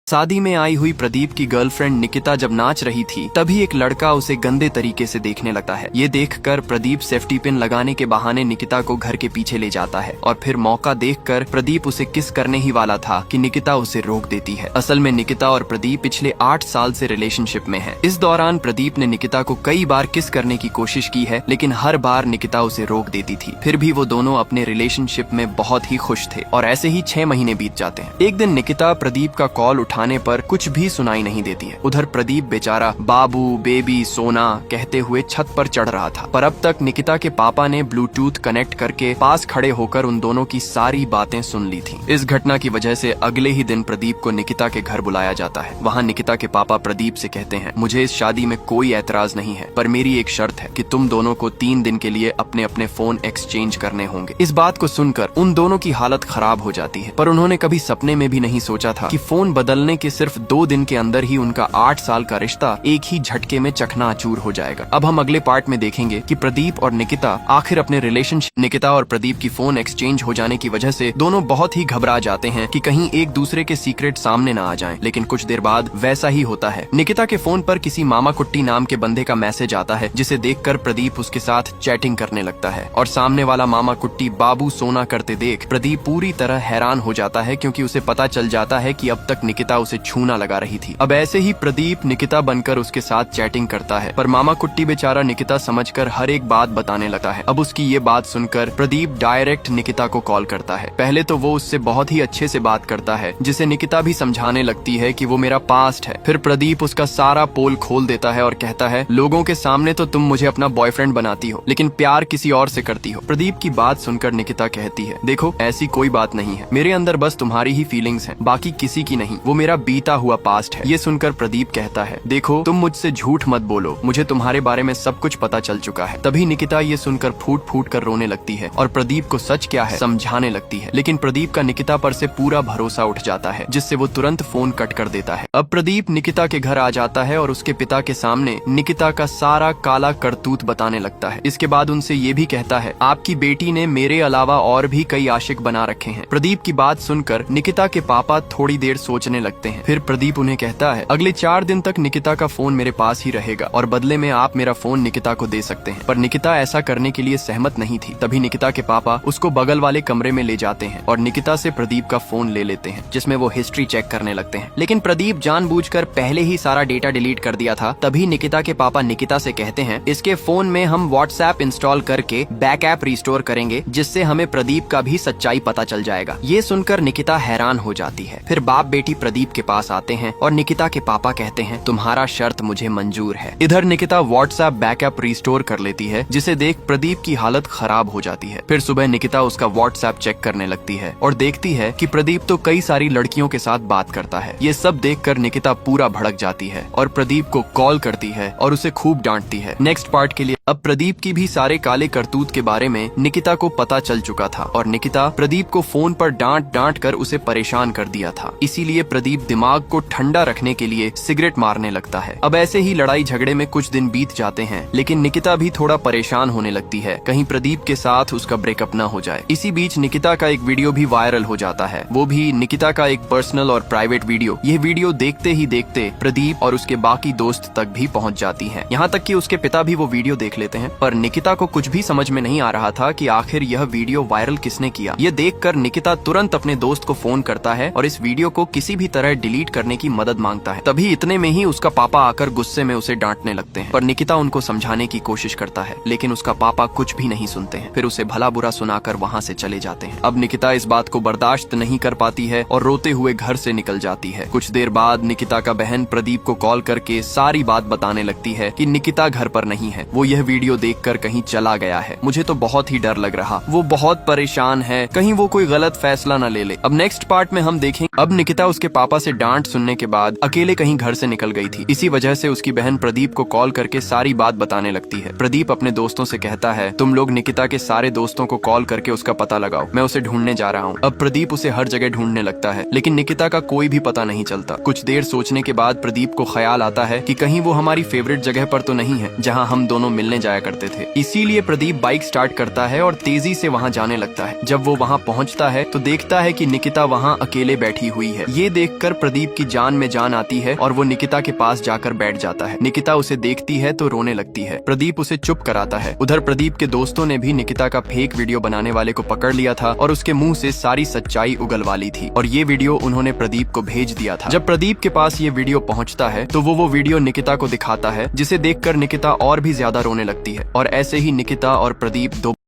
शादी में आई हुई प्रदीप की गर्लफ्रेंड निकिता जब नाच रही थी तभी एक लड़का उसे गंदे तरीके से देखने लगता है। ये देखकर प्रदीप सेफ्टी पिन लगाने के बहाने निकिता को घर के पीछे ले जाता है और फिर मौका देखकर प्रदीप उसे किस करने ही वाला था कि निकिता उसे रोक देती है। असल में निकिता और प्रदीप पिछले 8 साल से रिलेशनशिप में है। इस दौरान प्रदीप ने निकिता को कई बार किस करने की कोशिश की है, लेकिन हर बार निकिता उसे रोक देती थी। फिर भी वो दोनों अपने रिलेशनशिप में बहुत ही खुश थे और ऐसे ही 6 महीने बीत जाते हैं। एक दिन निकिता प्रदीप का कॉल उठाने पर कुछ भी सुनाई नहीं देती है। उधर प्रदीप बेचारा बाबू, बेबी, सोना कहते हुए छत पर चढ़ रहा था, पर अब तक निकिता के पापा ने ब्लूटूथ कनेक्ट करके पास खड़े होकर उन दोनों की सारी बातें सुन ली थी। इस घटना की वजह से अगले ही दिन प्रदीप को निकिता के घर बुलाया जाता है। वहाँ निकिता के पापा प्रदीप से कहते हैं, मुझे इस शादी में कोई ऐतराज नहीं है, पर मेरी एक शर्त है कि तुम दोनों को 3 दिन के लिए अपने अपने फोन एक्सचेंज करने होंगे। इस बात को सुनकर उन दोनों की हालत खराब हो जाती है, पर उन्होंने कभी सपने में भी नहीं सोचा था कि फोन बदलने के सिर्फ 2 दिन के अंदर ही उनका 8 साल का रिश्ता एक ही झटके में चकनाचूर हो जाएगा। अब हम अगले पार्ट में देखेंगे कि प्रदीप और निकिता आखिर अपने रिलेशनशिप। निकिता और प्रदीप की फोन एक्सचेंज हो जाने की वजह से दोनों बहुत ही घबरा जाते हैं कि कहीं एक दूसरे के सीक्रेट सामने न आ जाएं। लेकिन कुछ देर बाद वैसा ही होता है। निकिता के फोन पर किसी मामा कुट्टी नाम के बंदे का मैसेज आता है, जिसे देखकर प्रदीप उसके साथ चैटिंग करने लगता है और सामने वाला मामा कुट्टी बाबू सोना करते देख प्रदीप पूरी तरह हैरान हो जाता है, क्योंकि उसे पता चल जाता है कि अब तक निकिता उसे छूना लगा रही थी। अब ऐसे ही प्रदीप निकिता बनकर उसके साथ चैटिंग करता है, पर मामा कुट्टी बेचारा निकिता समझकर हर एक बात बताने लगता है। अब उसकी ये बात सुनकर प्रदीप डायरेक्ट निकिता को कॉल करता है। पहले तो वो उससे बहुत ही अच्छे से बात करता है, जिसे निकिता भी समझाने लगती है कि वो मेरा पास्ट है। फिर प्रदीप उसका सारा पोल खोल देता है और कहता है, लोगों के सामने तो तुम मुझे अपना बॉयफ्रेंड बनाती हो, लेकिन प्यार किसी और से करती हो। प्रदीप की बात सुनकर निकिता कहती है, देखो ऐसी कोई बात नहीं है, मेरे अंदर बस तुम्हारी ही फीलिंग्स हैं, बाकी किसी की नहीं। वो मेरा बीता हुआ पास्ट है। ये सुनकर प्रदीप कहता है, देखो तुम मुझसे झूठ मत बोलो, मुझे तुम्हारे बारे में सब कुछ पता चल चुका है। तभी निकिता ये सुनकर फूट फूट कर रोने लगती है और प्रदीप को सच क्या है समझाने लगती है। लेकिन प्रदीप का निकिता पर से पूरा भरोसा उठ जाता है, जिससे वो तुरंत फोन कट कर देता है। अब प्रदीप निकिता के घर आ जाता है और उसके पिता के सामने निकिता का सारा काला करतूत बताने लगता है। इसके बाद उनसे ये भी कहता है, आपकी बेटी ने मेरे अलावा और भी कई आशिक बना रखे हैं। प्रदीप की बात सुनकर निकिता के पापा थोड़ी देर सोचने लगते हैं। फिर प्रदीप उन्हें कहता है, अगले 4 दिन तक निकिता का फोन मेरे पास ही रहेगा और बदले में आप मेरा फोन निकिता को दे सकते हैं। पर निकिता ऐसा करने के लिए सहमत नहीं थी। तभी निकिता के पापा उसको बगल वाले कमरे में ले जाते हैं और निकिता से प्रदीप का फोन ले लेते हैं, जिसमें वो हिस्ट्री चेक करने लगते हैं। लेकिन प्रदीप जानबूझकर पहले ही सारा डेटा डिलीट कर दिया था। तभी निकिता के पापा निकिता से कहते हैं, इसके फोन में हम व्हाट्सएप इंस्टॉल करके बैकअप रिस्टोर करेंगे, जिससे हमें प्रदीप का भी सच्चाई पता चल जाएगा। ये सुनकर निकिता हैरान हो जाती है। फिर बाप बेटी प्रदीप के पास आते हैं और निकिता के पापा कहते हैं, तुम्हारा शर्त मुझे मंजूर है। इधर निकिता व्हाट्सएप बैकअप रिस्टोर कर लेती है, जिसे देख प्रदीप की हालत खराब हो जाती है। फिर सुबह निकिता उसका व्हाट्सएप चेक करने लगती है और देखती है कि प्रदीप तो कई सारी लड़कियों के साथ बात करता है। ये सब देखकर निकिता पूरा भड़क जाती है और प्रदीप को कॉल करती है और उसे खूब डांटती है। नेक्स्ट पार्ट के लिए अब प्रदीप की भी सारे काले करतूत के बारे में निकिता को पता चल चुका था और निकिता प्रदीप को फोन पर डांट कर उसे परेशान कर दिया था। इसीलिए प्रदीप दिमाग को ठंडा रखने के लिए सिगरेट मारने लगता है। अब ऐसे ही लड़ाई झगड़े में कुछ दिन बीत जाते हैं, लेकिन निकिता भी थोड़ा परेशान होने लगती है, कहीं प्रदीप के साथ उसका ब्रेकअप न हो जाए। इसी बीच निकिता का एक वीडियो भी वायरल हो जाता है, वो भी निकिता का एक पर्सनल और प्राइवेट वीडियो। ये वीडियो देखते ही देखते प्रदीप और उसके बाकी दोस्त तक भी पहुंच जाती है। यहाँ तक कि उसके पिता भी वो वीडियो देख लेते हैं। पर निकिता को कुछ भी समझ में नहीं आ रहा था कि आखिर यह वीडियो वायरल किसने किया। ये देखकर निकिता तुरंत अपने दोस्त को फोन करता है और इस वीडियो को किसी भी तरह डिलीट करने की मदद मांगता है। तभी इतने में ही उसका पापा आकर गुस्से में उसे डांटने लगते हैं, पर निकिता उनको समझाने की कोशिश करता है, लेकिन उसका पापा कुछ भी नहीं सुनते हैं। फिर उसे भला बुरा सुनाकर वहाँ से चले जाते हैं। अब निकिता इस बात को बर्दाश्त नहीं कर पाती है और रोते हुए घर से निकल जाती है। कुछ देर बाद निकिता का बहन प्रदीप को कॉल करके सारी बात बताने लगती है कि निकिता घर पर नहीं है, वो यह वीडियो देखकर कहीं चला गया है। मुझे तो बहुत ही डर लग रहा, वो बहुत परेशान है, कहीं वो कोई गलत फैसला न ले ले। अब नेक्स्ट पार्ट में हम देखेंगे अब निकिता उसके पापा से डांट सुनने के बाद अकेले कहीं घर से निकल गई थी। इसी वजह से उसकी बहन प्रदीप को कॉल करके सारी बात बताने लगती है। प्रदीप अपने दोस्तों से कहता है, तुम लोग निकिता के सारे दोस्तों को कॉल करके उसका पता लगाओ, मैं उसे ढूंढने जा रहा हूँ। अब प्रदीप उसे हर जगह ढूंढने लगता है, लेकिन निकिता का कोई भी पता नहीं चलता। कुछ देर सोचने के बाद प्रदीप को ख्याल आता है कि कहीं वो हमारी फेवरेट जगह पर तो नहीं है, जहाँ हम दोनों मिलने खेलने जाया करते थे। इसीलिए प्रदीप बाइक स्टार्ट करता है और तेजी से वहाँ जाने लगता है। जब वो वहाँ पहुँचता है तो देखता है कि निकिता वहाँ अकेले बैठी हुई है। ये देखकर प्रदीप की जान में जान आती है और वो निकिता के पास जाकर बैठ जाता है। निकिता उसे देखती है तो रोने लगती है। प्रदीप उसे चुप कराता है। उधर प्रदीप के दोस्तों ने भी निकिता का फेक वीडियो बनाने वाले को पकड़ लिया था और उसके मुंह से सारी सच्चाई उगलवा ली थी और ये वीडियो उन्होंने प्रदीप को भेज दिया था। जब प्रदीप के पास ये वीडियो पहुंचता है तो वो वीडियो निकिता को दिखाता है, जिसे देखकर निकिता और भी ज्यादा रोने लगती है और ऐसे ही निकिता और प्रदीप दो